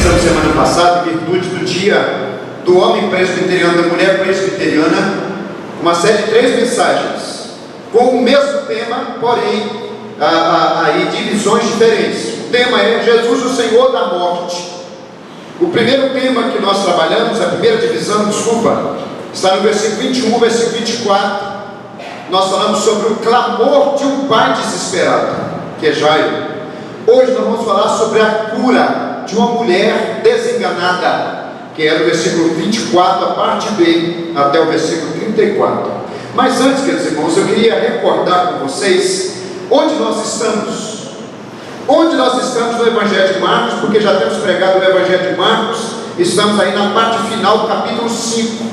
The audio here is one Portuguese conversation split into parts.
ministramos semana passada, em virtude do dia do homem presbiteriano, da mulher presbiteriana, uma série de 3 mensagens, com o mesmo tema, porém, aí divisões diferentes. O tema é Jesus, o Senhor da morte. O primeiro tema que nós trabalhamos, a primeira divisão, está no versículo 21, versículo 24. Nós falamos sobre o clamor de um pai desesperado, que é Jairo. Hoje nós vamos falar sobre a cura de uma mulher desenganada, que era o versículo 24, a parte B, até o versículo 34. Mas antes, queridos irmãos, eu queria recordar com vocês onde nós estamos. Onde nós estamos no Evangelho de Marcos, porque já temos pregado o Evangelho de Marcos, estamos aí na parte final do capítulo 5.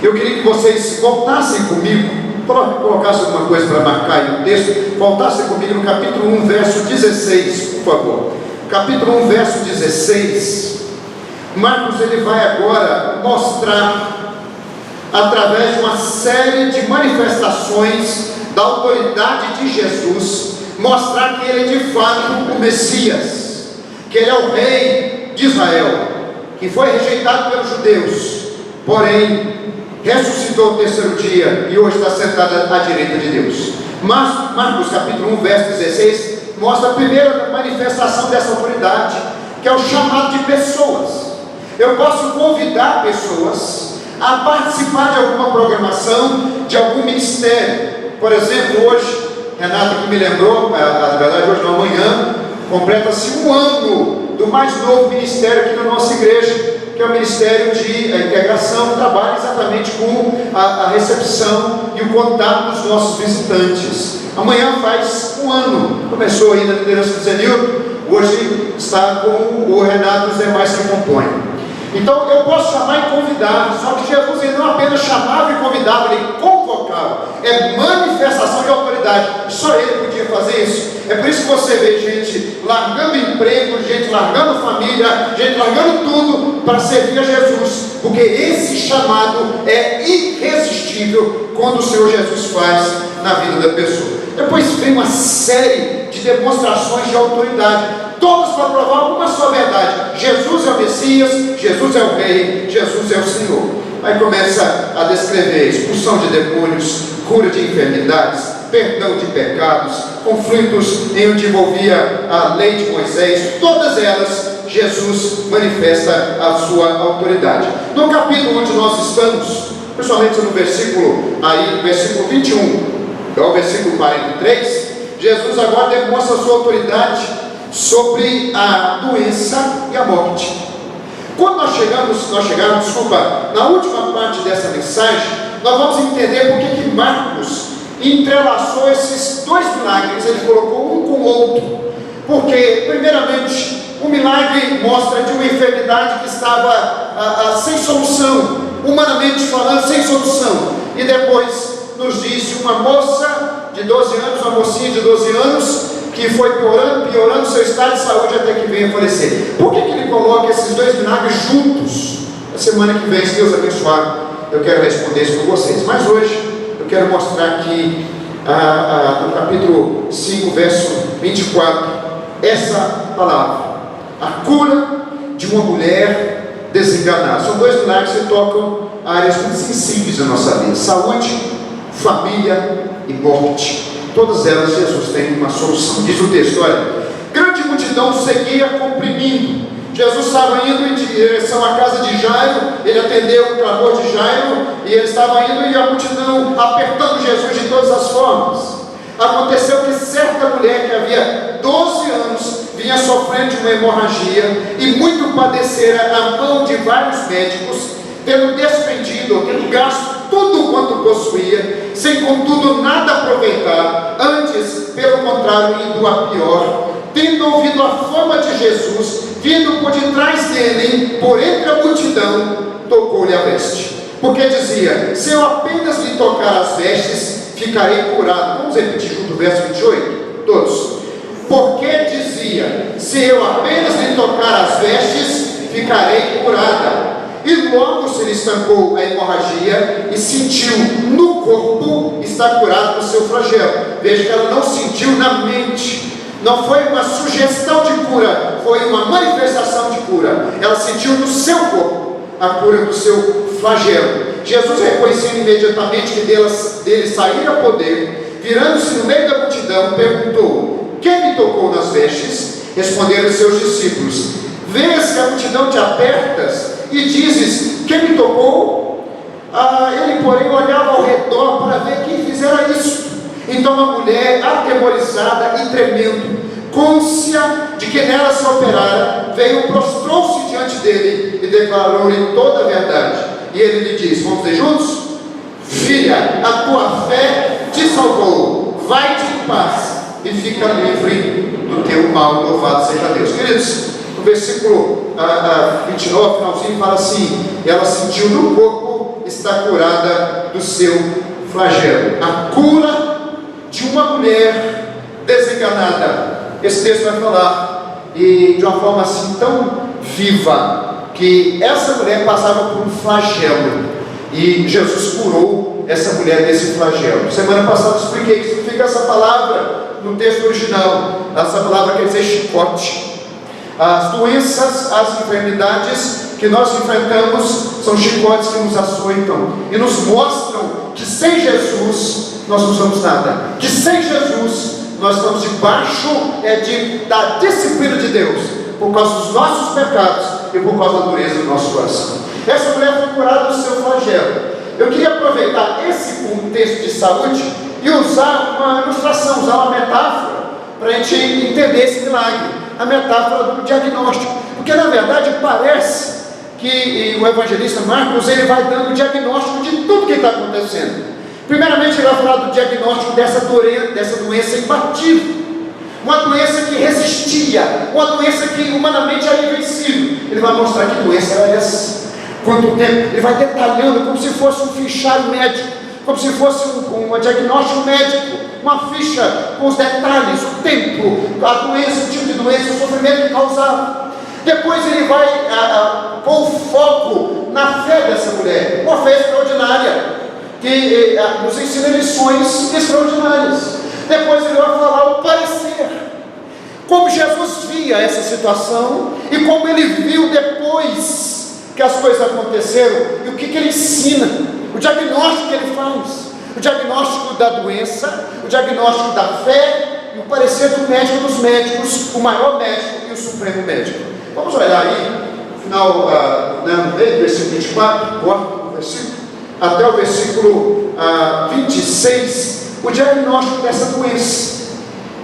Eu queria que vocês voltassem comigo, colocassem alguma coisa para marcar aí no texto, voltassem comigo no capítulo 1, verso 16, por favor. Capítulo 1, verso 16. Marcos, ele vai agora mostrar, através de uma série de manifestações da autoridade de Jesus, mostrar que ele é de fato o Messias, que ele é o rei de Israel, que foi rejeitado pelos judeus, porém ressuscitou no terceiro dia e hoje está sentado à direita de Deus. Mas Marcos capítulo 1, verso 16, mostra a primeira manifestação dessa autoridade, que é o chamado de pessoas. Eu posso convidar pessoas a participar de alguma programação, de algum ministério. Por exemplo, hoje, Renata que me lembrou, na verdade hoje não, amanhã, completa-se 1 ano do mais novo ministério aqui na nossa igreja, que é o Ministério de Integração, que trabalha exatamente com a recepção e o contato dos nossos visitantes. Amanhã faz 1 ano, começou aí na liderança do Zenildo, hoje está com o Renato e os demais que compõem. Então eu posso chamar e convidar, só que Jesus ele não apenas chamava e convidava, ele convocava. É manifestação de autoridade, só ele podia fazer isso. É por isso que você vê gente largando emprego, gente largando família, gente largando tudo para servir a Jesus, porque esse chamado é irresistível quando o Senhor Jesus faz na vida da pessoa. Depois vem uma série de demonstrações de autoridade, todos para provar uma só verdade: Jesus é o Messias, Jesus é o Rei, Jesus é o Senhor. Aí começa a descrever expulsão de demônios, cura de enfermidades, perdão de pecados, conflitos em onde envolvia a lei de Moisés. Todas elas Jesus manifesta a sua autoridade. No capítulo onde nós estamos, principalmente no versículo 21 ao versículo 43, Jesus agora demonstra a sua autoridade sobre a doença e a morte. Quando nós chegamos, na última parte dessa mensagem, nós vamos entender por que Marcos entrelaçou esses 2 milagres, ele colocou um com o outro. Porque, primeiramente, o milagre mostra de uma enfermidade que estava sem solução, humanamente falando, sem solução. E depois nos diz de uma moça de 12 anos, uma mocinha de 12 anos, que foi piorando seu estado de saúde até que veio a falecer. Por que ele coloca esses 2 milagres juntos? Na semana que vem, se Deus abençoar, eu quero responder isso com vocês. Mas hoje eu quero mostrar aqui no capítulo 5, verso 24, essa palavra: a cura de uma mulher desenganada. São 2 milagres que tocam áreas muito sensíveis da nossa vida: saúde, família e morte. Todas elas Jesus tem uma solução. Diz o texto, olha: grande multidão seguia comprimindo. Jesus estava indo em direção à casa de Jairo, ele atendeu o clamor de Jairo, e ele estava indo e a multidão apertando Jesus de todas as formas. Aconteceu que certa mulher que havia 12 anos vinha sofrendo de uma hemorragia e muito padecera a mão de vários médicos, tendo despendido, ou tendo gasto tudo quanto possuía, sem contudo nada aproveitar, antes, pelo contrário, indo a pior. Tendo ouvido a fama de Jesus, vindo por detrás dele, por entre a multidão, tocou-lhe a veste, porque dizia: se eu apenas lhe tocar as vestes, ficarei curado. Vamos repetir junto o verso 28, todos. Porque dizia: se eu apenas lhe tocar as vestes, ficarei curada. E logo se lhe estancou a hemorragia e sentiu no corpo estar curado do seu flagelo. Veja que ela não sentiu na mente, não foi uma sugestão de cura, foi uma manifestação de cura, ela sentiu no seu corpo a cura do seu flagelo. Jesus, reconhecendo imediatamente que dele saíra poder, virando-se no meio da multidão, perguntou: quem me tocou nas vestes? Responderam os seus discípulos: vês que a multidão te apertas e dizes: quem me tocou? Ele, porém, olhava ao redor para ver quem fizera isso. Então a mulher, atemorizada e tremendo, côncia de que nela se operara, veio, prostrou-se diante dele e declarou-lhe toda a verdade. E ele lhe disse: vamos ver juntos? Filha, a tua fé te salvou, vai-te em paz e fica livre do teu mal. Louvado seja Deus. Queridos, no versículo 29, finalzinho, fala assim: ela sentiu no corpo estar curada do seu flagelo. A cura de uma mulher desenganada. Esse texto vai falar, e de uma forma assim tão viva, que essa mulher passava por um flagelo, e Jesus curou essa mulher desse flagelo. Semana passada eu expliquei o que significa essa palavra no texto original. Essa palavra quer dizer chicote. As doenças, as enfermidades que nós enfrentamos são chicotes que nos açoitam e nos mostram que sem Jesus nós não somos nada, que sem Jesus nós estamos debaixo da disciplina de Deus, por causa dos nossos pecados e por causa da dureza do nosso coração. Essa mulher foi curada do seu flagelo. Eu queria aproveitar esse contexto de saúde e usar uma ilustração, usar uma metáfora, para a gente entender esse milagre, a metáfora do diagnóstico, porque na verdade parece que o evangelista Marcos, ele vai dando o diagnóstico de tudo que está acontecendo. Primeiramente ele vai falar do diagnóstico dessa doença imbatível, uma doença que resistia, uma doença que humanamente era invencível. Ele vai mostrar que doença era essa, quanto tempo, ele vai detalhando como se fosse um fichário médico, como se fosse um diagnóstico médico, uma ficha com os detalhes, o tempo, a doença, o tipo de doença, o sofrimento que causava. Depois ele vai pôr o foco na fé dessa mulher, uma fé extraordinária, que nos ensina lições extraordinárias. Depois ele vai falar o parecer, como Jesus via essa situação e como ele viu depois que as coisas aconteceram, e o que ele ensina, o diagnóstico que ele faz, o diagnóstico da doença, o diagnóstico da fé e o parecer do médico dos médicos, o maior médico e o supremo médico. Vamos olhar aí, no final, no versículo 24, quarto versículo, até o versículo 26, o diagnóstico dessa doença.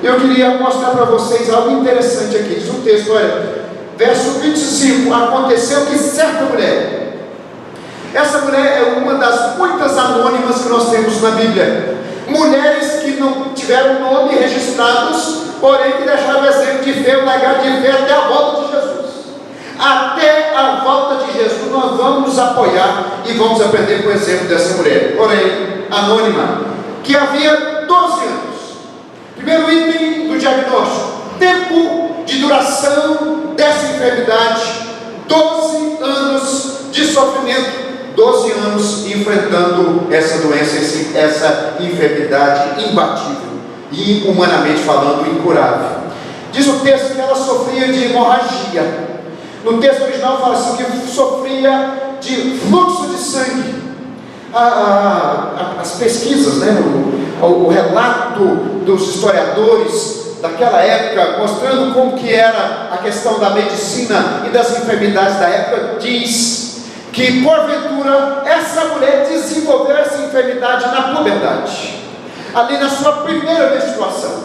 Eu queria mostrar para vocês algo interessante aqui. Diz o texto, olha, verso 25: aconteceu que certa mulher, essa mulher é uma das muitas anônimas que nós temos na Bíblia, mulheres que não tiveram nome registrados, porém que deixaram o exemplo de fé, o legado de fé até a volta de Jesus. Até a volta de Jesus nós vamos nos apoiar e vamos aprender com o exemplo dessa mulher, porém anônima, que havia 12 anos. Primeiro item do diagnóstico: tempo de duração dessa enfermidade, 12 anos de sofrimento, 12 anos enfrentando essa doença, essa enfermidade imbatível e, humanamente falando, incurável. Diz o texto que ela sofria de hemorragia. No texto original fala assim, que sofria de fluxo de sangue. As pesquisas, né, o relato dos historiadores daquela época, mostrando como que era a questão da medicina e das enfermidades da época, diz que porventura essa mulher desenvolveu essa enfermidade na puberdade, ali na sua primeira menstruação.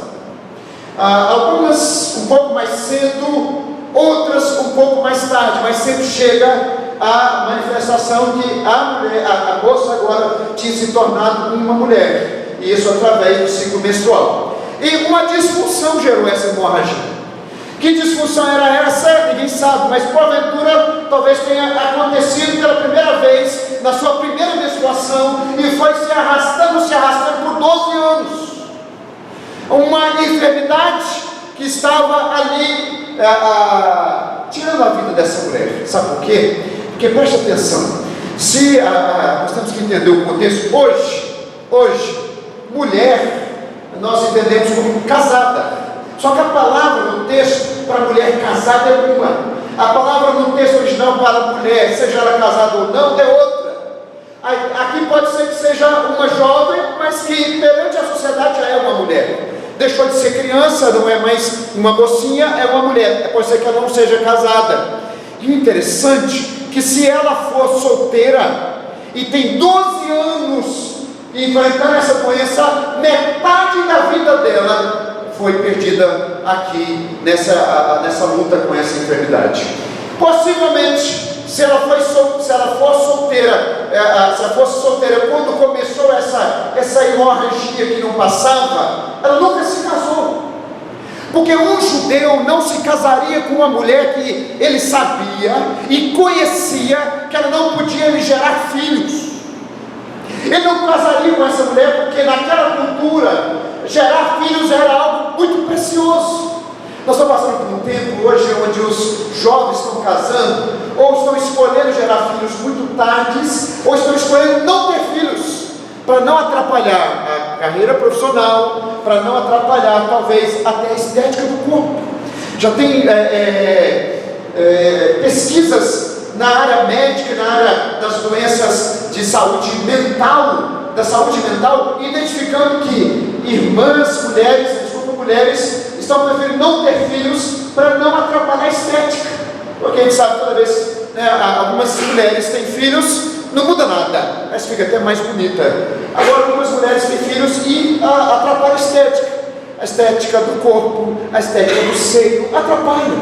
Algumas um pouco mais cedo, outras um pouco mais tarde, mas sempre chega a manifestação que a moça agora tinha se tornado uma mulher, e isso através do ciclo menstrual. E uma disfunção gerou essa hemorragia. Que disfunção era essa? Ninguém sabe, mas porventura talvez tenha acontecido pela primeira vez na sua primeira menstruação e foi se arrastando por 12 anos. Uma enfermidade que estava ali tirando a vida dessa mulher. Sabe por quê? Porque preste atenção, nós temos que entender o contexto. Hoje, mulher, nós entendemos como casada. Só que a palavra no texto para mulher casada é uma. A palavra no texto original para mulher, seja ela casada ou não, é outra. Aqui pode ser que seja uma jovem, mas que perante a sociedade já é uma mulher. Deixou de ser criança, não é mais uma mocinha, é uma mulher. Pode ser que ela não seja casada. E o interessante é que se ela for solteira e tem 12 anos enfrentando essa doença, metade da vida dela foi perdida aqui nessa luta com essa enfermidade. Possivelmente, se ela fosse solteira quando começou essa hemorragia que não passava, ela nunca se casou. Porque um judeu não se casaria com uma mulher que ele sabia e conhecia que ela não podia lhe gerar filhos. Ele não casaria com essa mulher porque naquela cultura gerar filhos era algo muito precioso. Nós estamos passando por um tempo hoje onde os jovens estão casando, ou estão escolhendo gerar filhos muito tardes, ou estão escolhendo não ter filhos, para não atrapalhar a carreira profissional, para não atrapalhar talvez até a estética do corpo. Já tem pesquisas na área médica, na área das doenças de saúde mental, identificando que mulheres estão preferindo não ter filhos para não atrapalhar a estética, porque a gente sabe que toda vez, algumas mulheres têm filhos, não muda nada, mas fica até mais bonita. Agora algumas mulheres têm filhos e atrapalha a estética do corpo, a estética do seio, atrapalha.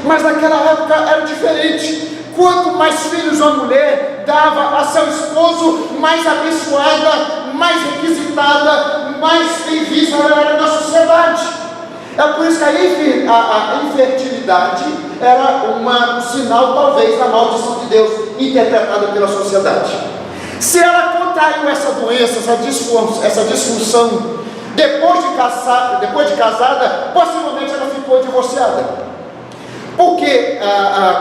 Mas naquela época era diferente. Quanto mais filhos uma mulher dava a seu esposo, mais abençoada, mais requisitada, mais bem vista ela era na sociedade. É por isso que a infertilidade era um sinal talvez da maldição de Deus, interpretada pela sociedade. Se ela contraiu essa doença, essa disfunção, depois de casada, possivelmente ela ficou divorciada. Porque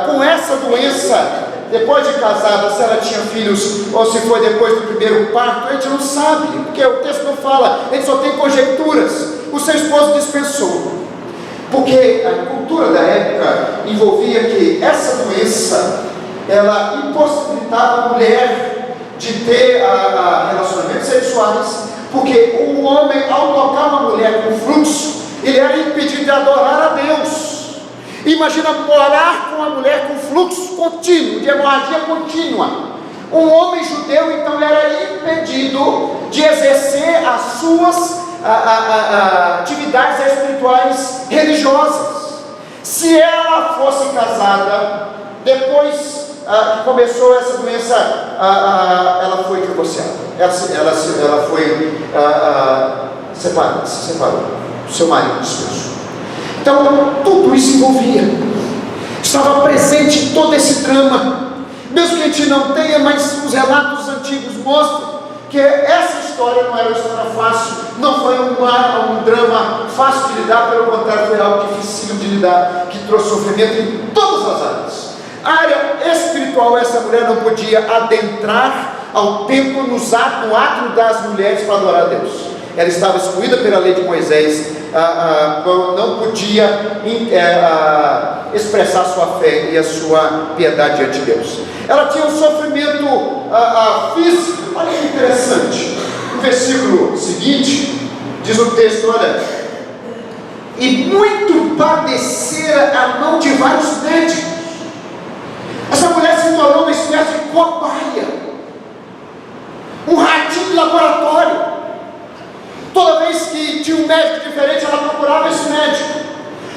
com essa doença, depois de casada, se ela tinha filhos ou se foi depois do primeiro parto, a gente não sabe, porque o texto não fala, a gente só tem conjecturas. O seu esposo dispensou, porque a cultura da época envolvia que essa doença, ela impossibilitava a mulher de ter relacionamentos sexuais, porque o homem, ao tocar uma mulher com fluxo, ele era impedido de adorar a Deus. Imagina morar com uma mulher com fluxo contínuo, de hemorragia contínua. Um homem judeu, então, era impedido de exercer as suas atividades espirituais religiosas. Se ela fosse casada, depois que começou essa doença, ela foi divorciada. Ela foi se separou. Seu marido dispensou. Então, tudo isso envolvia, estava presente em todo esse drama, mesmo que a gente não tenha, mas os relatos antigos mostram que essa história não era uma história fácil, não foi um drama fácil de lidar, pelo contrário, foi algo difícil de lidar, que trouxe sofrimento em todas as áreas. A área espiritual, essa mulher não podia adentrar ao templo no átrio das mulheres para adorar a Deus. Ela estava excluída pela lei de Moisés, não podia expressar sua fé e a sua piedade diante de Deus. Ela tinha um sofrimento físico. Olha que interessante, no versículo seguinte diz o texto, olha: e muito padecera a mão de vários médicos. Essa mulher se tornou uma espécie de cobaia, um ratinho de laboratório. Toda vez que tinha um médico diferente, ela procurava esse médico.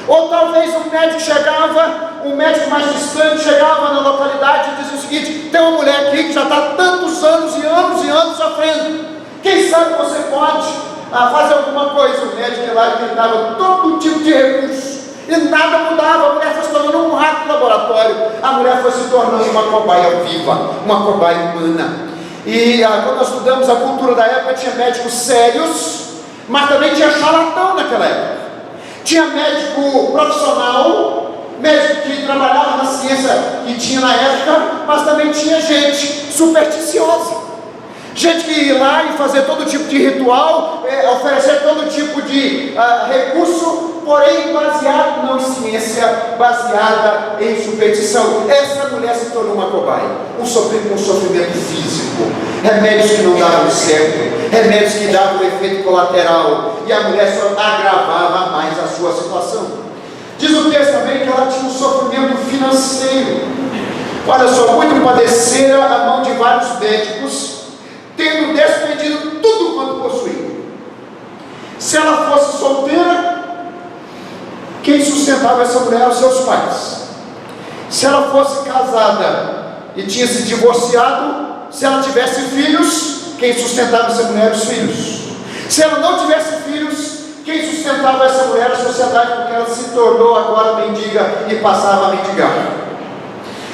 Ou talvez um médico chegava, um médico mais distante chegava na localidade e dizia o seguinte: tem uma mulher aqui que já está há tantos anos e anos e anos sofrendo, quem sabe você pode fazer alguma coisa. O médico lá tentava todo tipo de recurso e nada mudava. A mulher foi se tornando um rato no laboratório, a mulher foi se tornando uma cobaia viva, uma cobaia humana. E quando nós estudamos a cultura da época, tinha médicos sérios, mas também tinha charlatão naquela época. Tinha médico profissional, médico que trabalhava na ciência que tinha na época, mas também tinha gente supersticiosa. gente que ia lá e fazer todo tipo de ritual, oferecer todo tipo de recurso, porém baseado não em ciência, baseada em superstição. Essa mulher se tornou uma cobaia, um sofrimento físico, remédios que não davam certo, remédios que davam efeito colateral, e a mulher só agravava mais a sua situação. Diz o texto também que ela tinha um sofrimento financeiro. Olha só, muito padecera a mão de vários médicos, tendo despendido tudo quanto possuía. Se ela fosse solteira, quem sustentava essa mulher eram seus pais. Se ela fosse casada e tinha se divorciado, se ela tivesse filhos, quem sustentava essa mulher eram os filhos. Se ela não tivesse filhos, quem sustentava essa mulher era a sociedade, porque ela se tornou agora mendiga e passava a mendigar.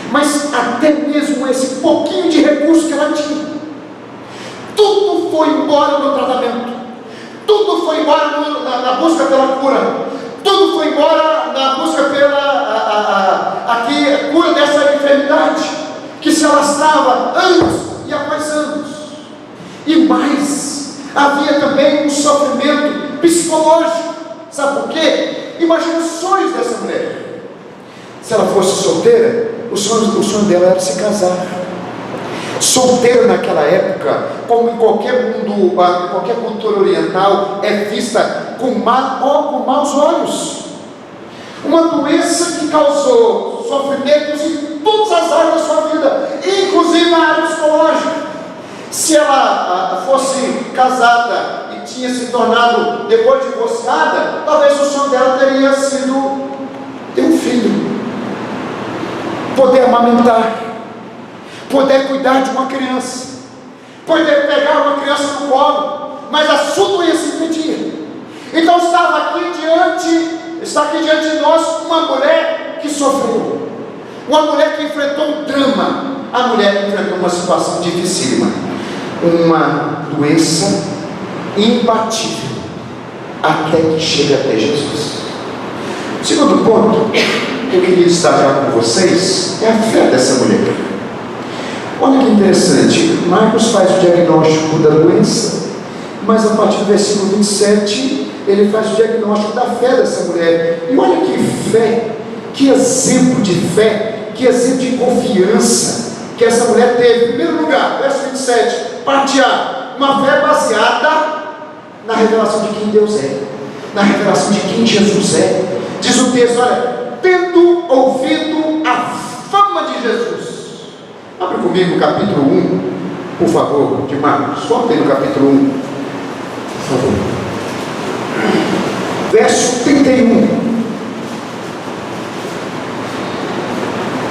Mas até mesmo esse pouquinho de recurso que ela tinha, tudo foi embora no tratamento, tudo foi embora na busca pela cura, tudo foi embora na busca pela cura dessa enfermidade que se alastrava anos e após anos. E mais, havia também um sofrimento psicológico. Sabe por quê? Imagina os sonhos dessa mulher. Se ela fosse solteira, o sonho dela era se casar. Solteira naquela época, como em qualquer mundo, em qualquer cultura oriental, é vista com maus olhos. Uma doença que causou sofrimentos em todas as áreas da sua vida, inclusive na área psicológica. Se ela fosse casada e tinha se tornado depois divorciada, talvez o sonho dela teria sido ter um filho, poder amamentar, poder cuidar de uma criança, poder pegar uma criança no colo, mas a sua doença impedia. Então está aqui diante de nós uma mulher que sofreu, uma mulher que enfrentou um drama, a mulher que enfrentou uma situação dificílima, uma doença imbatível, até que chega até Jesus. O segundo ponto que eu queria destacar com vocês é a fé dessa mulher. Olha que interessante, Marcos faz o diagnóstico da doença, mas a partir do versículo 27, ele faz o diagnóstico da fé dessa mulher. E olha que fé, que exemplo de fé, que exemplo de confiança que essa mulher teve. Em primeiro lugar, verso 27, parte A, uma fé baseada na revelação de quem Deus é, na revelação de quem Jesus é. Diz o texto, olha, tendo ouvido a fama de Jesus. Abre comigo o capítulo 1, por favor, de Marcos. Volte no capítulo 1, por favor. Verso 31.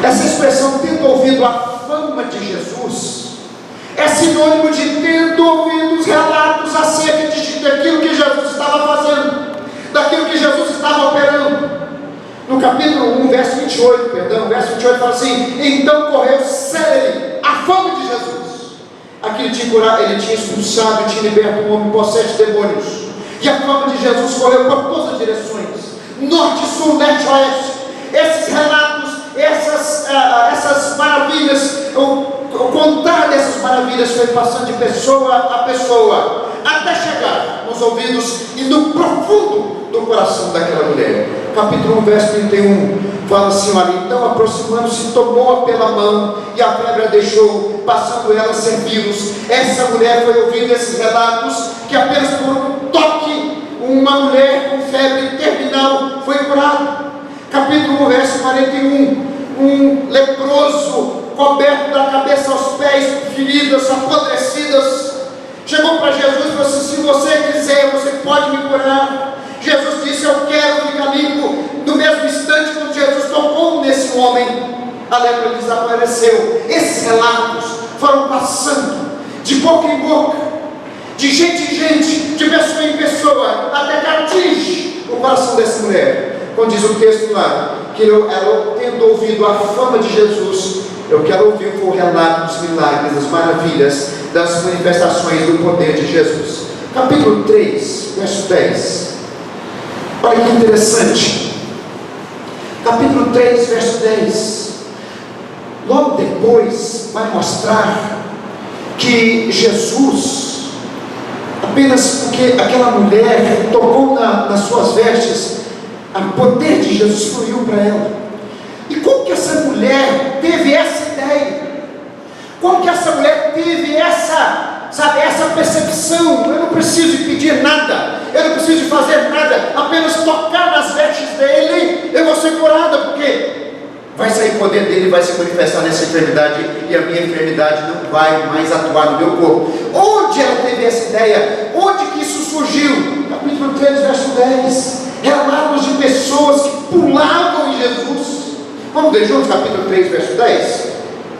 Essa expressão, tendo ouvido a fama de Jesus, é sinônimo de tendo ouvido os relatos acerca daquilo que Jesus estava fazendo, daquilo que Jesus estava operando. No capítulo 1, verso 28, verso 28 fala assim: então correu célere a fama de Jesus. Aqui ele tinha expulsado e tinha liberto um homem possesso de demônios. E a fama de Jesus correu por todas as direções, norte, sul, leste, oeste. Esses relatos, essas maravilhas, o contar dessas maravilhas foi passando de pessoa a pessoa, até chegar nos ouvidos e no profundo do coração daquela mulher. Capítulo 1, verso 31, fala assim: olha, então aproximando-se, tomou-a pela mão e a febre a deixou, passando ela a servi-los. Essa mulher foi ouvindo esses relatos, que apenas por um toque, uma mulher com febre terminal foi curada. Capítulo 1, verso 41, um leproso, coberto da cabeça aos pés, feridas, apodrecidas, chegou para Jesus e falou assim: se você quiser, você pode me curar. Jesus disse: eu quero ficar limpo. No mesmo instante, quando Jesus tocou nesse homem, a lepra desapareceu. Esses relatos foram passando de boca em boca, de gente em gente, de pessoa em pessoa, até que atinge o coração dessa mulher. Quando diz o texto lá, que ela tendo ouvido a fama de Jesus, eu quero ouvir o relato dos milagres, das maravilhas, das manifestações do poder de Jesus. Capítulo 3, verso 10. Olha que interessante. Capítulo 3, verso 10. Logo depois vai mostrar que Jesus, apenas porque aquela mulher tocou nas suas vestes, o poder de Jesus fluiu para ela. E como que essa mulher teve essa ideia? Como que essa mulher teve essa percepção? Eu não preciso de pedir nada, eu não preciso de fazer nada, apenas tocar nas vestes dele, eu vou ser curada, porque vai sair poder dele, vai se manifestar nessa enfermidade, e a minha enfermidade não vai mais atuar no meu corpo. Onde ela teve essa ideia? Onde que isso surgiu? Capítulo 3, verso 10. Relatos de pessoas que pulavam em Jesus. Vamos ler juntos capítulo 3, verso 10?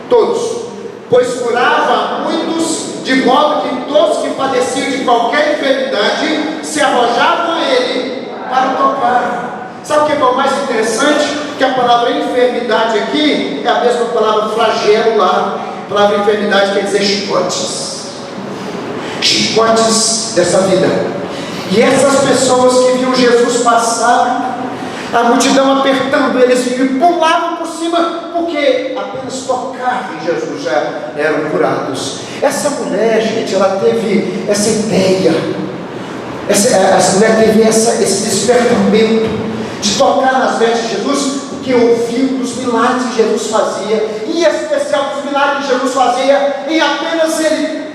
Todos. Pois curava muitos, de modo que todos que padeciam de qualquer enfermidade se arrojavam a ele para tocar. Sabe o que é o mais interessante? Que a palavra enfermidade aqui é a mesma palavra flagelo lá. A palavra enfermidade quer dizer chicotes. Chicotes dessa vida. E essas pessoas que viam Jesus passar, a multidão apertando eles e pulavam por cima, porque apenas tocar em Jesus já eram curados. Essa mulher, gente, ela teve essa ideia, essa mulher teve esse despertamento de tocar nas vestes de Jesus, porque ouviu dos milagres que Jesus fazia, e em especial dos milagres que Jesus fazia, em apenas ele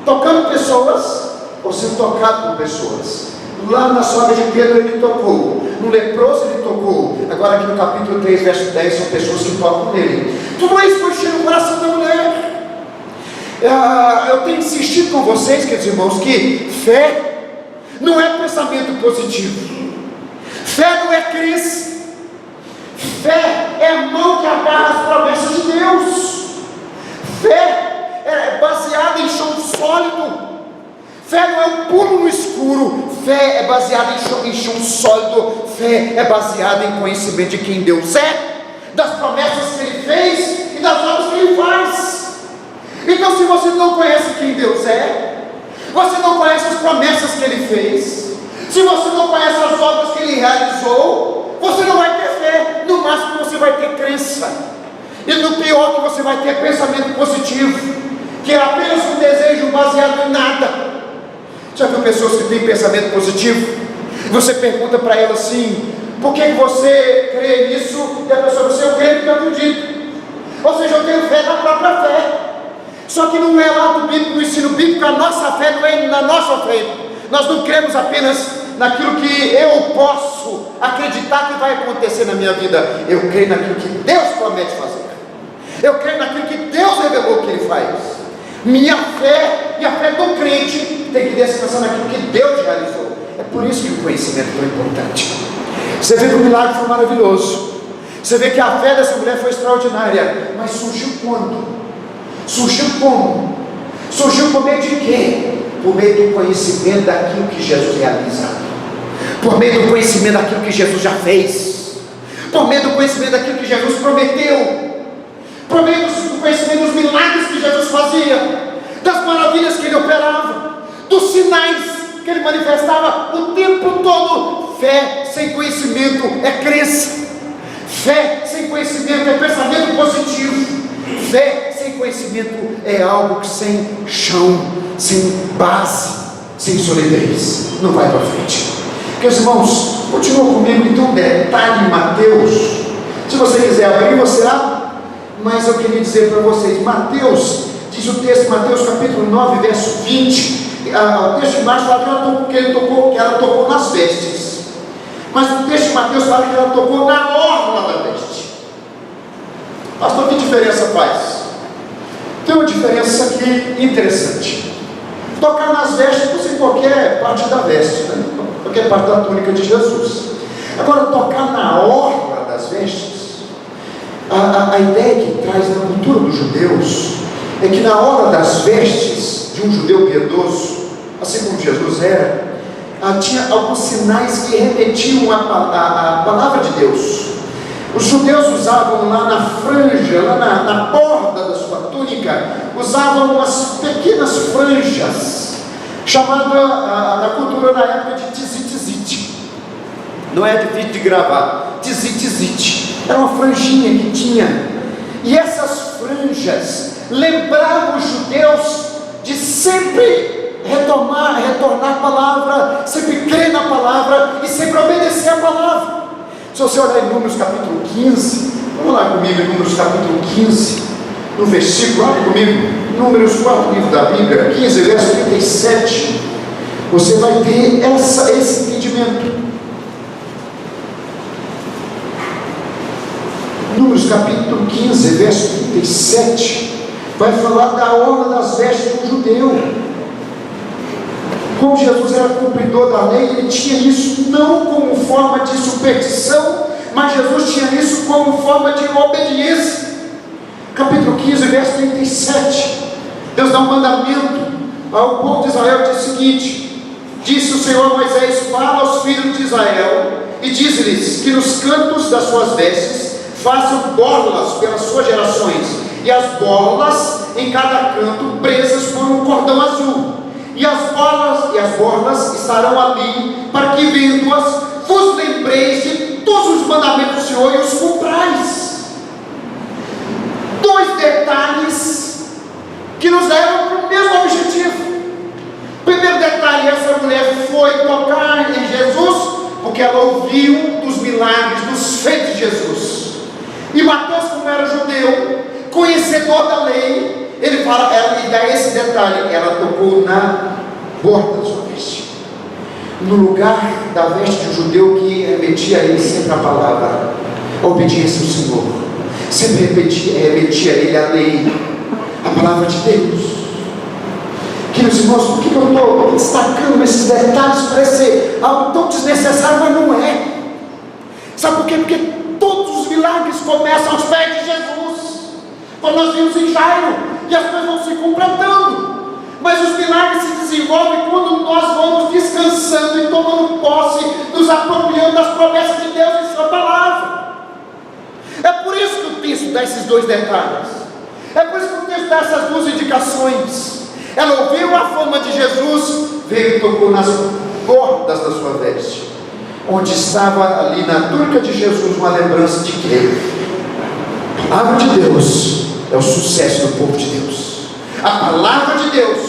tocando pessoas, ou sendo tocado por pessoas. Lá na sogra de Pedro ele tocou, no leproso ele tocou, agora aqui no capítulo 3, verso 10, são pessoas que tocam nele. Tudo isso foi cheio no coração da mulher. Eu tenho insistido com vocês, queridos irmãos, que fé não é pensamento positivo, fé não é crença, fé é a mão que agarra as promessas de Deus, fé é baseada em chão sólido. Fé não é um pulo no escuro, fé é baseada em chão sólido, fé é baseada em conhecimento de quem Deus é, das promessas que Ele fez e das obras que Ele faz. Então, se você não conhece quem Deus é, você não conhece as promessas que Ele fez, se você não conhece as obras que Ele realizou, você não vai ter fé. No máximo você vai ter crença, e no pior que você vai ter pensamento positivo, que é apenas um desejo baseado em nada. Já viu pessoas que têm pensamento positivo? Você pergunta para ela assim: por que você crê nisso? E a pessoa diz: eu creio porque eu acredito. Ou seja, eu tenho fé na própria fé. Só que não é lá do bíblico, no ensino bíblico, a nossa fé não é na nossa fé. Nós não cremos apenas naquilo que eu posso acreditar que vai acontecer na minha vida. Eu creio naquilo que Deus promete fazer. Eu creio naquilo que Deus revelou que Ele faz. Minha fé e a fé do crente tem que descansar naquilo que Deus realizou. É por isso que o conhecimento é tão importante. Você vê que o milagre foi maravilhoso, você vê que a fé dessa mulher foi extraordinária, mas surgiu quando? Surgiu como? Surgiu por meio de quê? Por meio do conhecimento daquilo que Jesus realiza, por meio do conhecimento daquilo que Jesus já fez, por meio do conhecimento daquilo que Jesus prometeu, por meio do conhecimento dos milagres que Jesus fazia, das maravilhas que Ele operava, dos sinais que Ele manifestava o tempo todo. Fé sem conhecimento é crença, fé sem conhecimento é pensamento positivo, fé sem conhecimento é algo que sem chão, sem base, sem solidez, não vai para frente. Meus irmãos, continua comigo então um detalhe em Mateus. Se você quiser abrir, você abre. Mas eu queria dizer para vocês, Mateus, diz o texto, Mateus capítulo 9, verso 20, o texto de Marcos fala que ela tocou nas vestes, mas o texto de Mateus fala que ela tocou na orla da veste. Pastor, que diferença faz? Tem uma diferença aqui interessante. Tocar nas vestes em qualquer parte da veste, né? Qualquer parte da túnica de Jesus. Agora, tocar na orla das vestes, a ideia que traz na cultura dos judeus é que na hora das vestes de um judeu piedoso, assim como Jesus era, tinha alguns sinais que remetiam à palavra de Deus. Os judeus usavam lá na franja, lá na borda da sua túnica, usavam umas pequenas franjas, chamada na cultura na época de tzitzit. Não é difícil de gravar, tzitzit. Era uma franjinha que tinha, e essas franjas lembravam os judeus de sempre retornar a palavra, sempre crer na palavra e sempre obedecer a palavra. Se você olhar em Números capítulo 15, vamos lá comigo em Números capítulo 15, no versículo, olha comigo, Números 4, livro da Bíblia, 15, verso 37, você vai ter esse entendimento. Números capítulo 15, verso 37, vai falar da orla das vestes do judeu. Como Jesus era cumpridor da lei, ele tinha isso não como forma de superstição, mas Jesus tinha isso como forma de obediência. Capítulo 15, verso 37, Deus dá um mandamento ao povo de Israel, diz o seguinte: disse o Senhor a Moisés: fala aos filhos de Israel e diz-lhes que nos cantos das suas vestes façam borlas pelas suas gerações, e as borlas em cada canto presas por um cordão azul, e as borlas estarão ali, para que vendo-as vos lembreis de todos os mandamentos do Senhor e os cumprais. Dois detalhes que nos levam para o mesmo objetivo. Primeiro detalhe: essa mulher foi tocar em Jesus porque ela ouviu dos milagres, dos feitos de Jesus. E Mateus, como era judeu, conhecedor da lei, ele fala, ela lhe dá esse detalhe: ela tocou na borda da sua veste, no lugar da veste de um judeu que remetia a ele sempre a palavra, a obediência ao Senhor, sempre remetia a ele a lei, a palavra de Deus. Queridos irmãos, por que eu estou destacando esses detalhes? Parece algo tão desnecessário, mas não é. Sabe por quê? Porque todos os milagres começam aos pés de Jesus, como nós vimos em Jairo, e as coisas vão se completando. Mas os milagres se desenvolvem quando nós vamos descansando e tomando posse, nos apropriando das promessas de Deus em sua palavra. É por isso que o texto dá esses dois detalhes, é por isso que o texto dá essas duas indicações. Ela ouviu a fama de Jesus, veio e tocou nas bordas da sua veste, onde estava ali na túnica de Jesus uma lembrança de que a palavra de Deus é o sucesso do povo de Deus. A palavra de Deus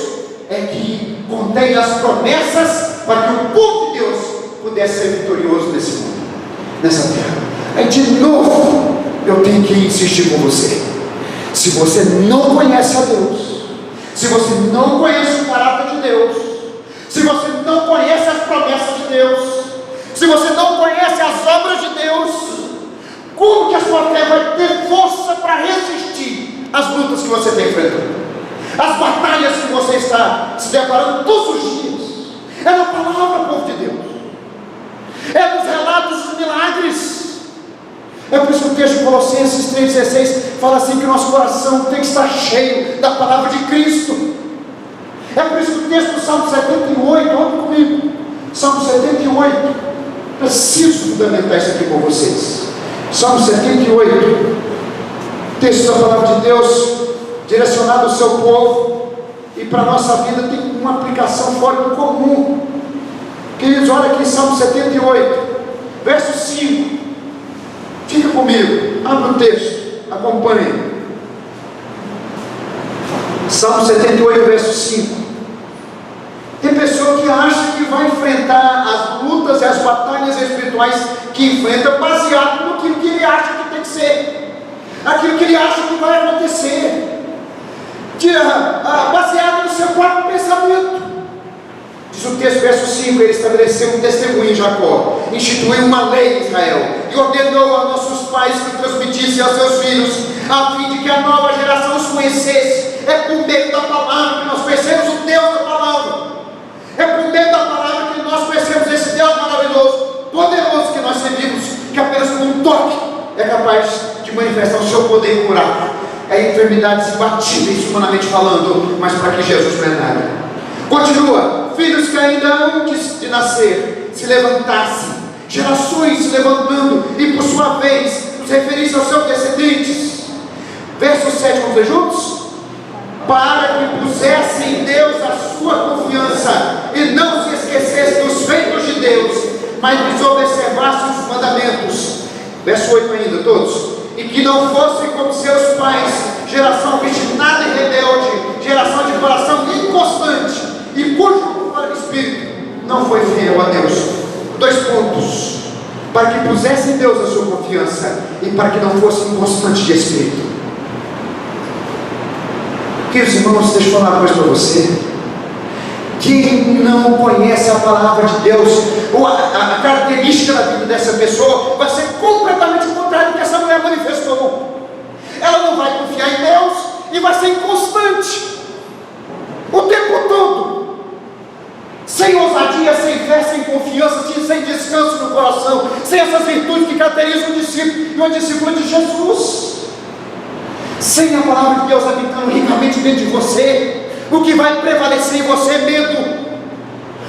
é que contém as promessas para que o povo de Deus pudesse ser vitorioso nesse mundo, nessa terra. Aí de novo eu tenho que insistir com você: se você não conhece a Deus, se você não conhece o caráter de Deus, se você não conhece as promessas de Deus, se você não conhece as obras de Deus, como que a sua fé vai ter força para resistir às lutas que você está enfrentando, às batalhas que você está se deparando todos os dias? É na palavra, povo de Deus, é nos relatos dos milagres. É por isso que o texto de Colossenses 3,16 fala assim, que o nosso coração tem que estar cheio da palavra de Cristo. É por isso que o texto do Salmo 78, olha comigo, Salmo 78, preciso fundamentar isso aqui com vocês. Salmo 78, texto da palavra de Deus, direcionado ao seu povo, e para a nossa vida tem uma aplicação fora do comum. Queridos, olha aqui Salmo 78, verso 5, fica comigo, abre o texto, acompanhe. Salmo 78, verso 5. Tem pessoa que acha que vai enfrentar as lutas e as batalhas espirituais que enfrenta baseado no que ele acha que tem que ser, aquilo que ele acha que vai acontecer, baseado no seu próprio pensamento. Diz o texto, verso 5, ele estabeleceu um testemunho em Jacó, instituiu uma lei em Israel, e ordenou a nossos pais que transmitissem aos seus filhos, a fim de que a nova geração os conhecesse. É por meio da palavra que nós conhecemos o Deus da palavra. É por meio da palavra que nós conhecemos esse Deus maravilhoso, poderoso, que nós servimos, que apenas com um toque é capaz de manifestar o seu poder e curar enfermidades imbatíveis, humanamente falando, mas para que Jesus não é nada. Continua: filhos que ainda antes de nascer se levantassem, gerações se levantando, e por sua vez nos referisse aos seus descendentes. Verso 7, vamos ver juntos? Para que pusessem em Deus a sua confiança, e não se esquecessem dos feitos de Deus, mas lhes observassem os mandamentos. Verso 8 ainda, todos. E que não fossem como seus pais, geração obstinada e rebelde, geração de coração a Deus. 2 pontos: para que pusesse em Deus a sua confiança e para que não fosse inconstante de espírito. Queridos irmãos, deixa eu falar uma coisa para você. Quem não conhece a palavra de Deus, ou a característica da vida dessa pessoa, vai ser completamente o contrário do que essa mulher manifestou. Ela não vai confiar em Deus e vai ser inconstante o tempo todo, sem ousadia, sem fé, sem confiança, sem descanso no coração, sem essas virtudes que caracterizam o discípulo e o discípulo de Jesus. Sem a palavra de Deus habitando ricamente dentro de você, o que vai prevalecer em você é medo.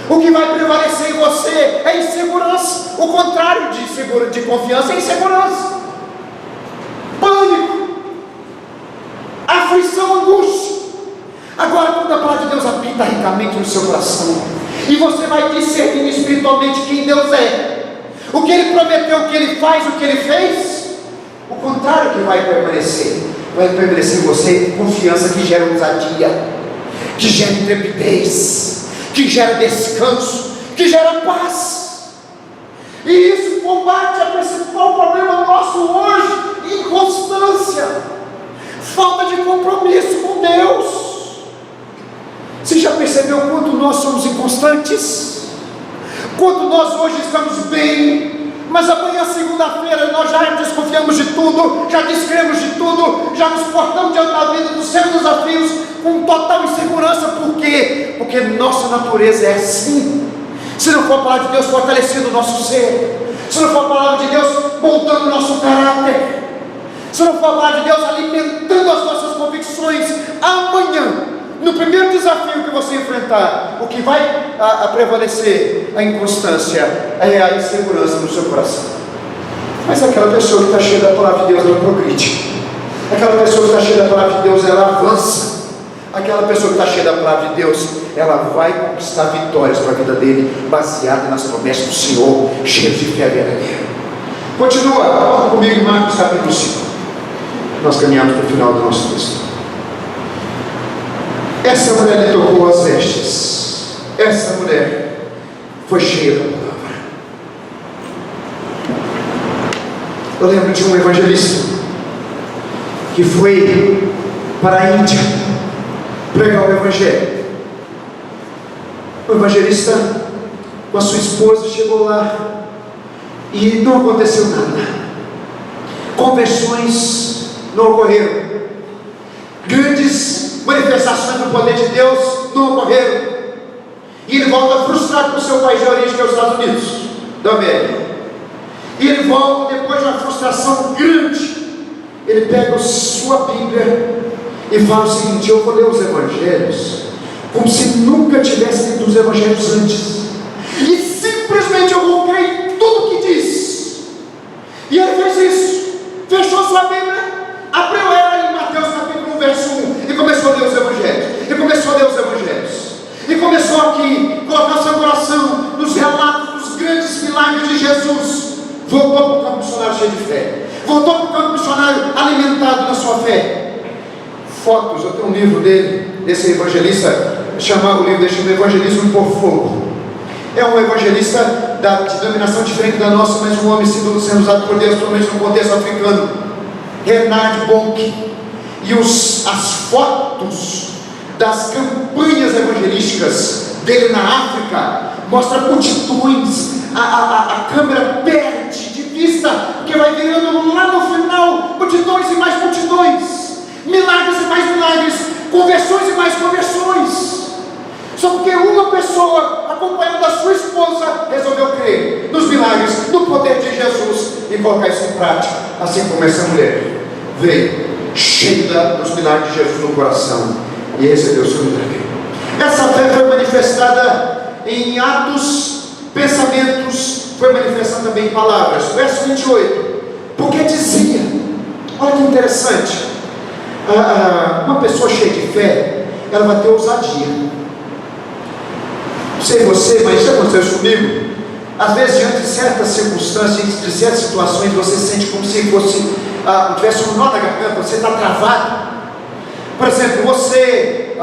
O que vai prevalecer em você é insegurança. O contrário de confiança é insegurança, pânico, aflição, angústia. Agora, quando a palavra de Deus habita ricamente no seu coração, e você vai discernir espiritualmente quem Deus é, o que Ele prometeu, o que Ele faz, o que Ele fez, o contrário que vai permanecer em você confiança que gera ousadia, que gera intrepidez, que gera descanso, que gera paz. E isso combate a principal problema nosso hoje: inconstância, falta de compromisso com Deus. Você já percebeu quanto nós somos inconstantes? Quanto nós hoje estamos bem, mas amanhã, segunda-feira, nós já desconfiamos de tudo, já descremos de tudo, já nos portamos diante da vida, dos seus desafios, com total insegurança. Por quê? Porque nossa natureza é assim. Se não for a palavra de Deus fortalecendo o nosso ser, se não for a palavra de Deus moldando o nosso caráter, se não for a palavra de Deus alimentando as nossas convicções, amanhã, no primeiro desafio que você enfrentar, o que vai prevalecer? A inconstância, é a insegurança no seu coração. Mas aquela pessoa que está cheia da palavra de Deus, ela progride. Aquela pessoa que está cheia da palavra de Deus, ela avança. Aquela pessoa que está cheia da palavra de Deus, ela vai conquistar vitórias para a vida dele, baseada nas promessas do Senhor, cheia de fé verdadeira. Continua, volta comigo em Marcos capítulo 5. Nós caminhamos para o final do nosso texto. Essa mulher lhe tocou as vestes. Essa mulher foi cheia da palavra. Eu lembro de um evangelista que foi para a Índia pregar o evangelho. O evangelista com a sua esposa chegou lá e não aconteceu nada. Conversões não ocorreram. Grandes manifestações do poder de Deus não ocorreram. E ele volta frustrado com o seu país de origem, que é os Estados Unidos da América. E ele volta depois de uma frustração grande. Ele pega a sua Bíblia e fala o seguinte: eu vou ler os evangelhos como se nunca tivesse lido os evangelhos antes, e simplesmente eu vou crer em tudo que diz. E ele fez isso, fechou sua Bíblia, abriu ela em Mateus capítulo 1, verso 1, e começou a ler os evangelhos, e começou aqui, colocar seu coração nos relatos dos grandes milagres de Jesus. Voltou para o campo missionário cheio de fé, voltou para o campo missionário alimentado na sua fé. Fotos, eu tenho um livro desse evangelista, o livro desse Evangelismo por Fogo. É um evangelista de denominação diferente da nossa, mas um homem sendo usado por Deus, provavelmente no contexto africano, Reinhard Bonk. E as fotos das campanhas evangelísticas dele na África mostra multidões, a câmera perde de vista, porque vai virando lá no final multidões e mais multidões, milagres e mais milagres, conversões e mais conversões, só porque uma pessoa, acompanhando a sua esposa, resolveu crer nos milagres, no poder de Jesus e colocar isso em prática, assim como essa mulher veio cheia dos milagres de Jesus no coração e recebeu o seu milagre. Essa fé foi manifestada em atos, pensamentos, foi manifestada também em palavras. Verso 28, porque dizia, olha que interessante, uma pessoa cheia de fé, ela vai ter ousadia. Não sei você, mas isso aconteceu comigo. Às vezes, diante de certas circunstâncias, de certas situações, você sente como se fosse tivesse um nó na garganta, você está travado. Por exemplo, você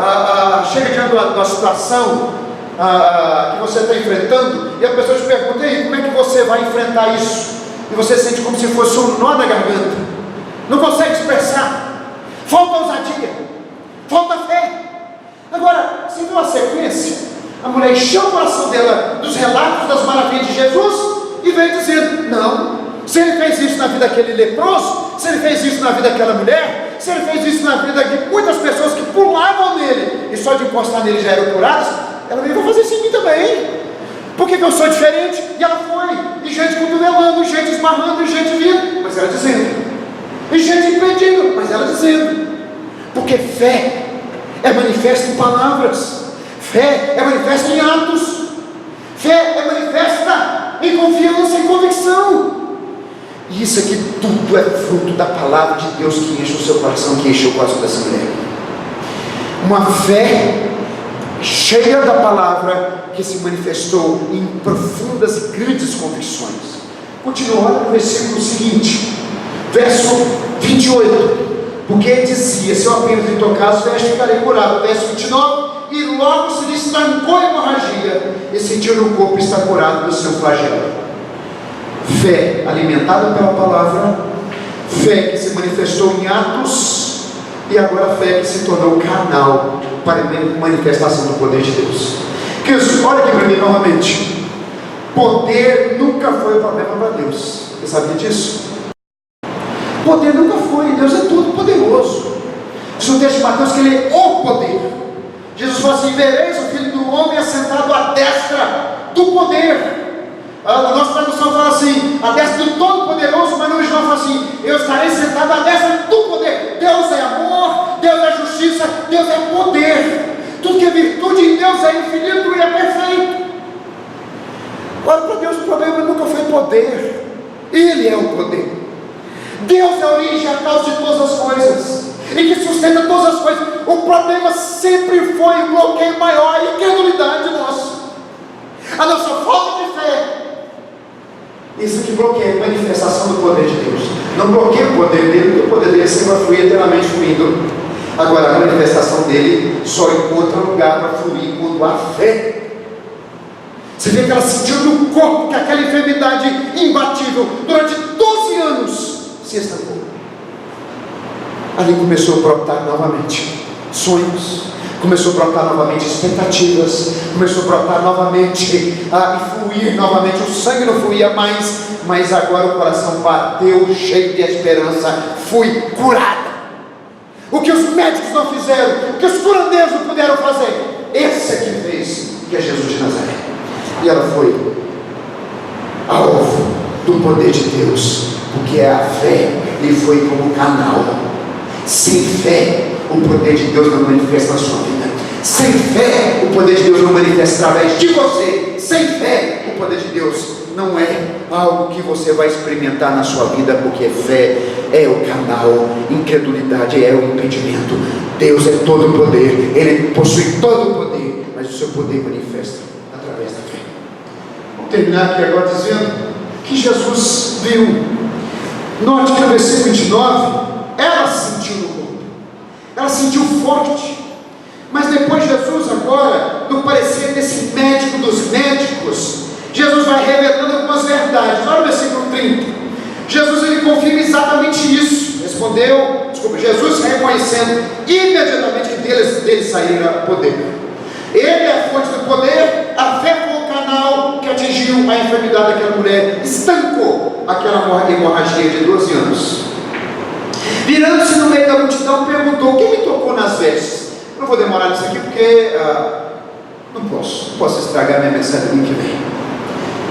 chega diante de uma situação que você está enfrentando, e a pessoa te pergunta: e aí, como é que você vai enfrentar isso? E você sente como se fosse um nó na garganta, não consegue expressar, falta ousadia, falta fé. Agora, você viu a sequência? A mulher encheu o coração dela dos relatos das maravilhas de Jesus e veio dizendo: não, se ele fez isso na vida daquele leproso, se ele fez isso na vida daquela mulher, se ele fez isso na vida de muitas pessoas que pulavam nele e só de encostar nele já eram curadas, ela veio: vou fazer isso em mim também, porque eu sou diferente. E ela foi, e gente cotovelando, e gente esbarrando, e gente vindo, mas ela dizendo, e gente impedindo, mas ela dizendo, porque fé é manifesta em palavras, fé é manifesta em atos, fé é manifesta em confiança, em convicção. E isso aqui tudo é fruto da palavra de Deus que enche o seu coração, que enche o coração dessa mulher. Uma fé cheia da palavra que se manifestou em profundas e grandes convicções. Continua no versículo seguinte, verso 28. Porque dizia: se eu apenas lhe tocar as vestes, ficarei curado. Verso 29. E logo se lhe estancou a hemorragia, e sentiu no corpo estar curado do seu flagelo. Fé alimentada pela palavra, fé que se manifestou em atos, e agora fé que se tornou canal para a manifestação do poder de Deus. Queridos, olha aqui para mim novamente. Poder nunca foi problema para Deus. Você sabia disso? Poder nunca foi. Deus é todo poderoso. Diz o texto de Mateus que Ele é o poder. Jesus fala assim: vereis o Filho do Homem assentado à destra do poder. A nossa tradução fala assim: a destra do Todo-Poderoso, mas no original fala assim: eu estarei sentado à destra do poder. Deus é amor, Deus é justiça, Deus é poder. Tudo que é virtude em Deus é infinito e é perfeito. Olha, para Deus o problema nunca foi poder, Ele é o poder. Deus é a origem e a causa de todas as coisas, e que sustenta todas as coisas. O problema sempre foi um bloqueio maior, a incredulidade nossa, a nossa falta de fé. Isso que bloqueia a manifestação do poder de Deus. Não bloqueia o poder dele, porque o poder dele sempre vai fluir eternamente fluindo. Agora, a manifestação dele só encontra lugar para fluir quando há fé. Você vê que ela sentiu no corpo que aquela enfermidade imbatível durante 12 anos se estancou. Ali começou a brotar novamente sonhos, começou a brotar novamente expectativas, começou a brotar novamente e fluir novamente. O sangue não fluía mais, mas agora o coração bateu cheio de esperança. Fui curada. O que os médicos não fizeram, o que os curandeiros não puderam fazer, esse é que fez, que é Jesus de Nazaré. E ela foi alvo do poder de Deus, porque é a fé lhe foi como canal. Sem fé, o poder de Deus não manifesta na sua vida. Sem fé, o poder de Deus não manifesta através de você. Sem fé, o poder de Deus não é algo que você vai experimentar na sua vida, porque fé é o canal, incredulidade é o impedimento. Deus é todo o poder, Ele possui todo o poder, mas o seu poder manifesta através da fé. Vamos terminar aqui agora dizendo que Jesus viu. Note que no versículo 29, ela sentiu no corpo, ela sentiu forte, mas depois Jesus agora, no parecer desse médico dos médicos, Jesus vai revelando algumas verdades. Olha o versículo 30, Jesus ele confirma exatamente isso. Jesus reconhecendo imediatamente que dele saíra poder. Ele é a fonte do poder, a fé foi o canal que atingiu a enfermidade daquela mulher, estancou aquela hemorragia de 12 anos. Virando-se no meio da multidão, perguntou: quem me tocou nas vestes? Não vou demorar nisso aqui porque não posso estragar minha mensagem no que vem.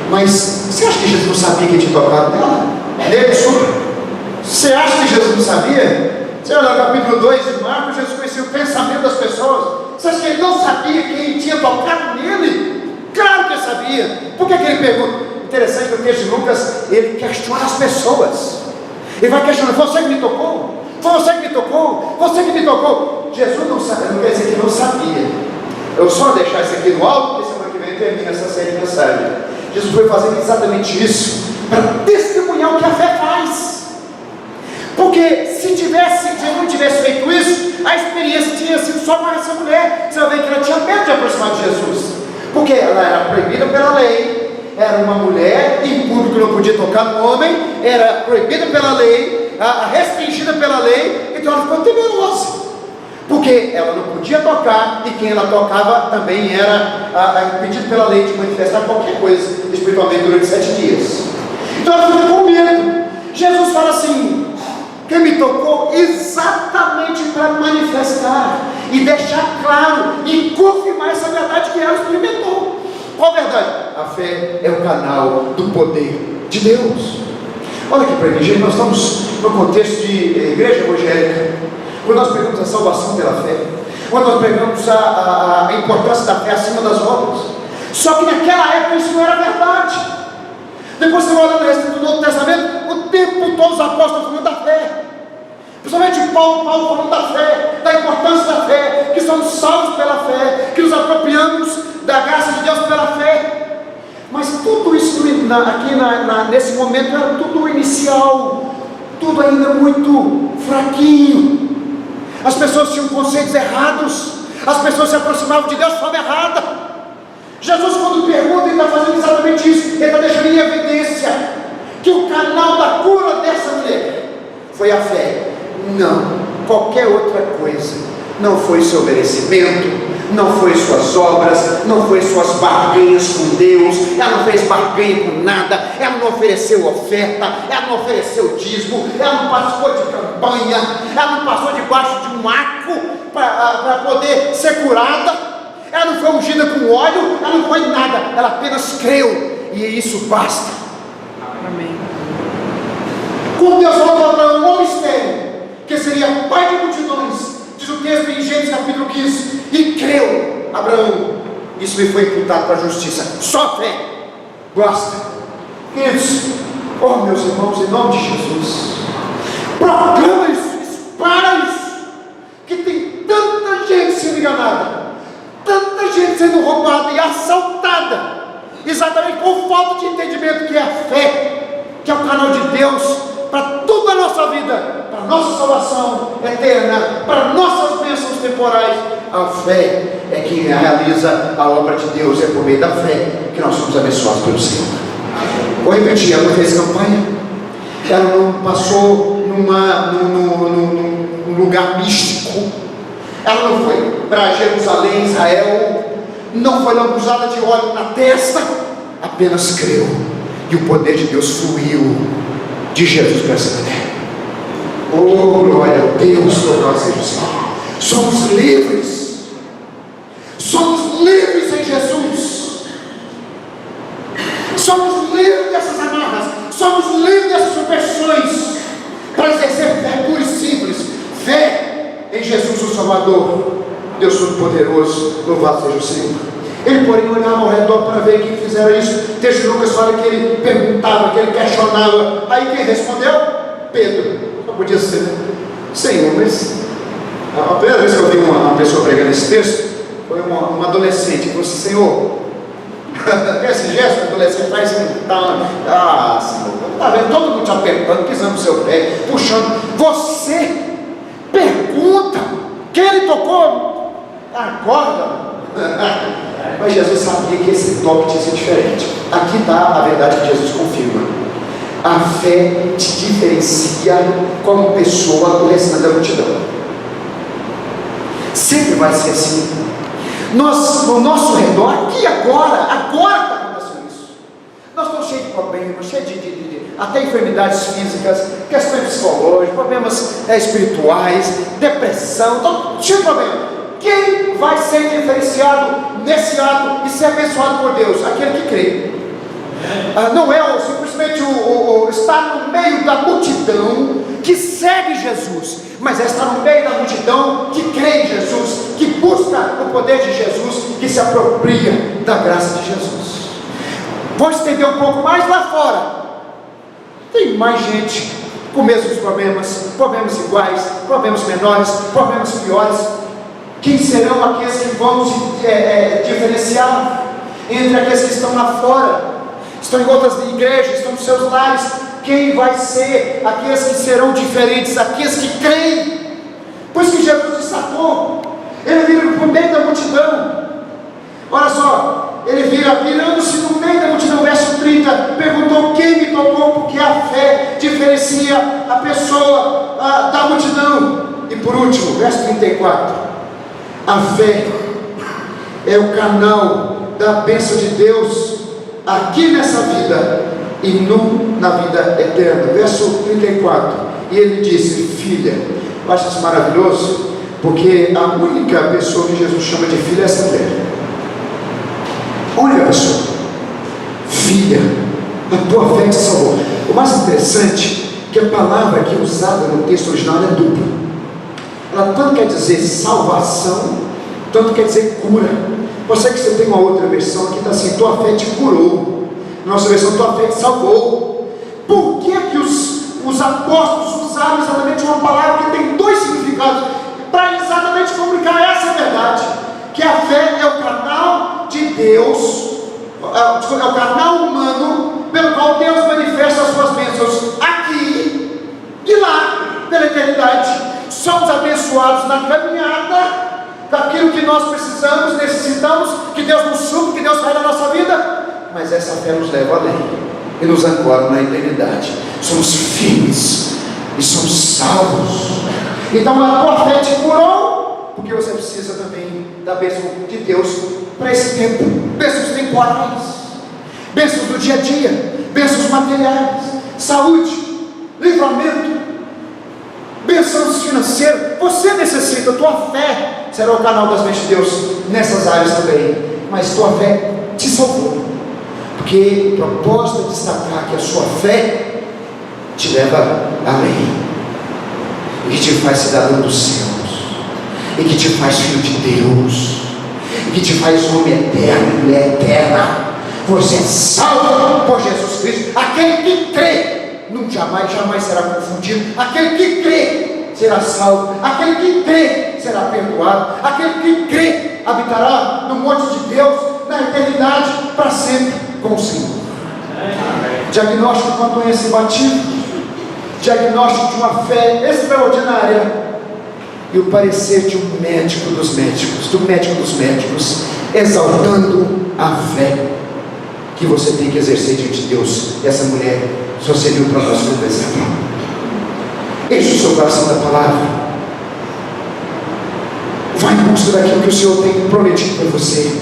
Mas você acha que Jesus não sabia que tinha tocado nela? Você acha que Jesus não sabia? Você olha no capítulo 2 de Marcos, Jesus conhecia o pensamento das pessoas. Você acha que ele não sabia quem tinha tocado nele? Claro que ele sabia. Por que ele pergunta? Interessante que o texto de Lucas, ele questiona as pessoas. Ele vai questionando: você que me tocou? Foi você que me tocou? Você que me tocou? Jesus não sabia, não quer dizer que não sabia. Eu só deixar isso aqui no alto, porque semana que vem termina essa série de mensagens. Jesus foi fazendo exatamente isso, para testemunhar o que a fé faz. Porque se Jesus não tivesse feito isso, a experiência tinha sido só para essa mulher. Você vai ver que ela tinha medo de aproximar de Jesus. porque ela era proibida pela lei, era uma mulher, em público não podia tocar no homem, era proibida pela lei, restringida pela lei, então ela ficou temerosa, porque ela não podia tocar, e quem ela tocava também era impedido pela lei de manifestar qualquer coisa espiritualmente durante 7 dias. Então ela ficou com medo. Jesus fala assim: quem me tocou exatamente para manifestar e deixar claro e confirmar essa verdade que ela experimentou. Qual verdade? A fé é o canal do poder de Deus. Olha aqui para mim, gente, nós estamos no contexto de igreja evangélica, quando nós pegamos a salvação pela fé, quando nós pegamos a importância da fé acima das obras. Só que naquela época isso não era verdade. Depois você vai olhar no resto do Novo Testamento, o tempo todo os apóstolos falando da fé, principalmente Paulo falando da fé, da importância da fé, que somos salvos pela fé, que nos apropriamos da graça de Deus pela fé. Mas tudo isso aqui nesse momento era tudo inicial, tudo ainda muito fraquinho. As pessoas tinham conceitos errados, as pessoas se aproximavam de Deus de forma errada. Jesus, quando pergunta, ele está fazendo exatamente isso, ele está deixando em evidência que o canal da cura dessa mulher foi a fé, não qualquer outra coisa. Não foi seu merecimento, não foi suas obras, não foi suas barganhas com Deus, ela não fez barganha com nada, ela não ofereceu oferta, ela não ofereceu dízimo, ela não participou de campanha, ela não passou debaixo de um arco para poder ser curada, ela não foi ungida com óleo, ela não foi nada, ela apenas creu, e isso basta. Amém. Quando Deus falou para Abraão, um homem estéril, que seria pai de multidões, diz o texto em Gênesis capítulo 15, e creu Abraão, isso me foi imputado para a justiça. Só fé basta. Queridos, oh meus irmãos, em nome de Jesus, proclama isso, espalha isso, que tem tanta gente sendo enganada, tanta gente sendo roubada e assaltada, exatamente por falta de entendimento que é a fé, que é o canal de Deus para toda a nossa vida, para a nossa salvação eterna, para nossas bênçãos temporais. A fé é quem realiza a obra de Deus, é por meio da fé que nós somos abençoados pelo Senhor. Vou repetir, ela não fez campanha, ela não passou num lugar místico, ela não foi para Jerusalém, Israel, não foi lambuzada de óleo na testa, apenas creu, e o poder de Deus fluiu de Jesus para essa mulher. Oh, glória a Deus, louvado seja o Senhor. Somos livres, somos livres em Jesus, somos livres dessas amarras, somos livres dessas superstições, para exercer fé pura e simples, fé em Jesus o Salvador, Deus Todo-Poderoso, louvado seja o Senhor. Ele, porém, olhava ao redor para ver quem fizera isso. O texto de Lucas fala que ele perguntava, que ele questionava. Aí quem respondeu? Pedro. Só podia ser Senhor, mas a primeira vez que eu vi uma pessoa pregando esse texto foi uma adolescente que falou assim: Senhor, esse gesto que o adolescente faz, Senhor, está vendo todo mundo te apertando, pisando no seu pé, puxando. Você pergunta quem ele tocou? Acorda. Mas Jesus sabia que esse toque tinha sido diferente. Aqui está a verdade que Jesus confirma. A fé te diferencia como pessoa do restante da multidão. Sempre vai ser assim. Nós, no nosso redor, aqui agora está acontecendo isso. Nós estamos cheios de problemas, cheios de até enfermidades físicas, questões psicológicas, problemas espirituais, depressão, então, cheio de problemas. Quem vai ser diferenciado nesse ato e ser abençoado por Deus? Aquele que crê. Não é simplesmente estar no meio da multidão que segue Jesus, mas é estar no meio da multidão que crê em Jesus, que busca o poder de Jesus, que se apropria da graça de Jesus. Vou estender um pouco mais lá fora. Tem mais gente com mesmos problemas iguais, problemas menores, problemas piores. Quem serão aqueles que vão se diferenciar entre aqueles que estão lá fora, estão em outras igrejas, estão nos seus lares? Quem vai ser aqueles que serão diferentes, aqueles que creem? Pois que Jesus destacou, ele vira por meio da multidão. Olha só, diferencia a pessoa da multidão. E por último, verso 34, a fé é o canal da bênção de Deus aqui nessa vida e na vida eterna. Verso 34, e ele disse: filha. Eu acho isso maravilhoso, porque a única pessoa que Jesus chama de filha é essa mulher. A única pessoa. Filha, a tua fé te salvou. O mais interessante é que a palavra aqui usada no texto original é dupla. Ela tanto quer dizer salvação, tanto quer dizer cura. Você tem uma outra versão aqui, está assim: tua fé te curou. Nossa versão, tua fé te salvou. Por que os apóstolos usaram exatamente uma palavra que tem dois significados? Para exatamente comunicar essa verdade, que a fé é o canal de Deus, é o canal humano pelo qual Deus manifesta as suas bênçãos aqui e lá, pela eternidade. Somos abençoados na caminhada daquilo que nós precisamos, necessitamos, que Deus nos supre, que Deus faz na nossa vida, mas essa fé nos leva além e nos ancora na eternidade. Somos firmes e somos salvos. Então a tua fé te curou, porque você precisa também da bênção de Deus para esse tempo. Bênçãos temporais, bênçãos do dia a dia, bênçãos materiais, saúde, livramento, bênçãos financeiras. Você necessita, tua fé será o canal das bênçãos de Deus nessas áreas também. Mas tua fé te salvou, porque o propósito é destacar que a sua fé te leva além, e que te faz cidadão dos céus, e que te faz filho de Deus, e que te faz homem eterno e mulher eterna. Você é salvo por Jesus Cristo. Aquele que crê jamais será confundido. Aquele que crê será salvo. Aquele que crê será perdoado. Aquele que crê habitará no monte de Deus na eternidade para sempre com o Senhor. Diagnóstico de uma doença imbatível, diagnóstico de uma fé extraordinária, e o parecer de um médico dos médicos, do médico dos médicos, exaltando a fé que você tem que exercer diante de Deus. E essa mulher só serviu para nós como exemplo. Enche o seu coração da palavra, vai em busca daquilo que o Senhor tem prometido para você,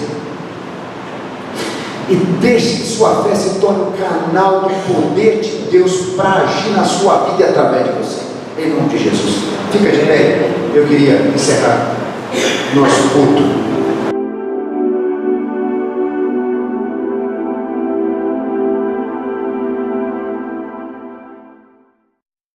e deixe que sua fé se torne um canal do poder de Deus para agir na sua vida e através de você, em nome de Jesus. Fica de pé. Eu queria encerrar nosso culto